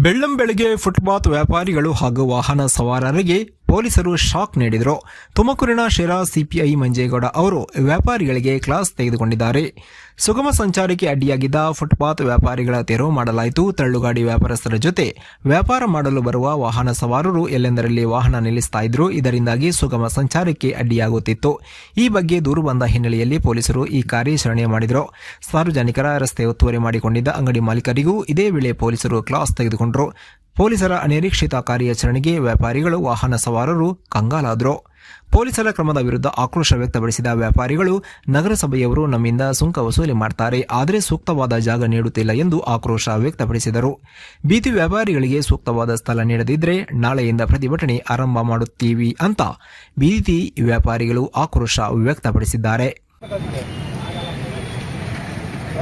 ಬೆಳ್ಳಂಬೆಳಗ್ಗೆ footpath ವ್ಯಾಪಾರಿಗಳು ಹಾಗೂ ವಾಹನ ಸವಾರರಿಗೆ ಪೊಲೀಸರು ಶಾಕ್ ನೀಡಿದರು. ತುಮಕೂರಿನ ಶಿರಾ ಸಿಪಿಐ ಮಂಜೇಗೌಡ ಅವರು ವ್ಯಾಪಾರಿಗಳಿಗೆ ಕ್ಲಾಸ್ ತೆಗೆದುಕೊಂಡಿದ್ದಾರೆ. ಸುಗಮ ಸಂಚಾರಕ್ಕೆ ಅಡ್ಡಿಯಾಗಿದ್ದ ಫುಟ್ಪಾತ್ ವ್ಯಾಪಾರಿಗಳ ತೆರವು ಮಾಡಲಾಯಿತು. ತಳ್ಳುಗಾಡಿ ವ್ಯಾಪಾರಸ್ಥರ ಜೊತೆ ವ್ಯಾಪಾರ ಮಾಡಲು ಬರುವ ವಾಹನ ಸವಾರರು ಎಲ್ಲೆಂದರಲ್ಲಿ ವಾಹನ ನಿಲ್ಲಿಸ್ತಾ ಇದ್ರು. ಇದರಿಂದಾಗಿ ಸುಗಮ ಸಂಚಾರಕ್ಕೆ ಅಡ್ಡಿಯಾಗುತ್ತಿತ್ತು. ಈ ಬಗ್ಗೆ ದೂರು ಬಂದ ಹಿನ್ನೆಲೆಯಲ್ಲಿ ಪೊಲೀಸರು ಈ ಕಾರ್ಯಾಚರಣೆ ಮಾಡಿದರು. ಸಾರ್ವಜನಿಕರ ರಸ್ತೆ ಒತ್ತುವರಿ ಮಾಡಿಕೊಂಡಿದ್ದ ಅಂಗಡಿ ಮಾಲೀಕರಿಗೂ ಇದೇ ವೇಳೆ ಪೊಲೀಸರು ಕ್ಲಾಸ್ ತೆಗೆದುಕೊಂಡರು. ಪೊಲೀಸರ ಅನಿರೀಕ್ಷಿತ ಕಾರ್ಯಾಚರಣೆಗೆ ವ್ಯಾಪಾರಿಗಳು ವಾಹನ ಸವಾರರು ಕಂಗಾಲಾದರು. ಪೊಲೀಸರ ಕ್ರಮದ ವಿರುದ್ಧ ಆಕ್ರೋಶ ವ್ಯಕ್ತಪಡಿಸಿದ ವ್ಯಾಪಾರಿಗಳು, ನಗರಸಭೆಯವರು ನಮ್ಮಿಂದ ಸುಂಕ ವಸೂಲಿ ಮಾಡ್ತಾರೆ, ಆದರೆ ಸೂಕ್ತವಾದ ಜಾಗ ನೀಡುತ್ತಿಲ್ಲ ಎಂದು ಆಕ್ರೋಶ ವ್ಯಕ್ತಪಡಿಸಿದರು. ಬೀದಿ ವ್ಯಾಪಾರಿಗಳಿಗೆ ಸೂಕ್ತವಾದ ಸ್ಥಳ ನೀಡದಿದ್ದರೆ ನಾಳೆಯಿಂದ ಪ್ರತಿಭಟನೆ ಆರಂಭ ಮಾಡುತ್ತೀವಿ ಅಂತ ಬೀದಿ ವ್ಯಾಪಾರಿಗಳು ಆಕ್ರೋಶ ವ್ಯಕ್ತಪಡಿಸಿದ್ದಾರೆ.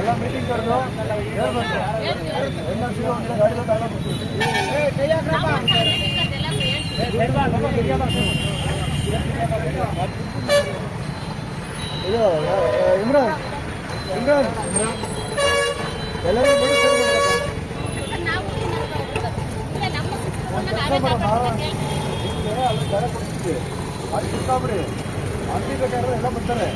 ಎಲ್ಲ ಮೀಟಿಂಗ್ ಕರೆದು ಇಮ್ರಾನ್ ಎಲ್ಲರಿಗೂ ಸಿಕ್ಕಾಬಿಡಿ ಅಂತಿಬೇಕಾದ್ರೆ ಎಲ್ಲ ಬರ್ತಾರೆ.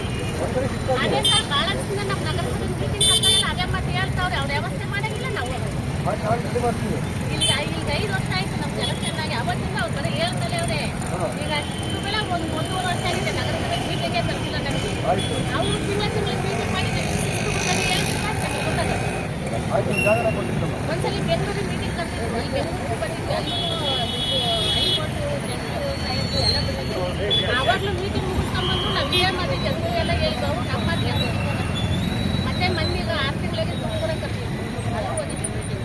ಈಗ 5 ವರ್ಷ ಆಯ್ತು ನಮ್ಗೆ ಎಲೆಕ್ಷನ್ ಆಗಿ ಅವತ್ತಿಂದ ಅವ್ರು ಬರೀ ಹೇಳ್ತಲೇ ಅವ್ರೆ. ಈಗ ಇಷ್ಟು ಬೆಳೆ ಒಂದು 1.5 ವರ್ಷ ಆಗಿದೆ ನಗರಸಭೆ ಮೀಟಿಂಗೇ ತರ್ತಿಲ್ಲ ನಮಗೆ. ಅವರು ತಿಂಗಳ ಮೀಟಿಂಗ್ ಮಾಡಿ ಒಂದ್ಸಲಿ ಬೆಂಗಳೂರಿಗೆ ಮೀಟಿಂಗ್ ತರ್ತಿದ್ರು. ಅಲ್ಲಿ ಬೆಂಗಳೂರಿಗೆ ಬಂದಿದ್ದು ಹೈಕೋರ್ಟು ಎಲ್ಲ ಬಂದಿದ್ದು. ಆವಾಗಲೂ ಮೀಟಿಂಗ್ ಮುಗಿಸ್ಕೊಂಡ್ಬಂದು ನಾವು ಇದೇ ಮಾಡಿ ಕೆಲಸ ಎಲ್ಲ ಹೇಳಿದವು. ನಮ್ಮ ಮಾತು ಮತ್ತೆ ಮನೆಗೆ 6 ತಿಂಗಳಿಗೆ ದುಡ್ಡು ಕೂಡ ತರ್ತಿದ್ವಿ. ಅದು ಓದಿದ್ವಿ ಮೀಟಿಂಗ್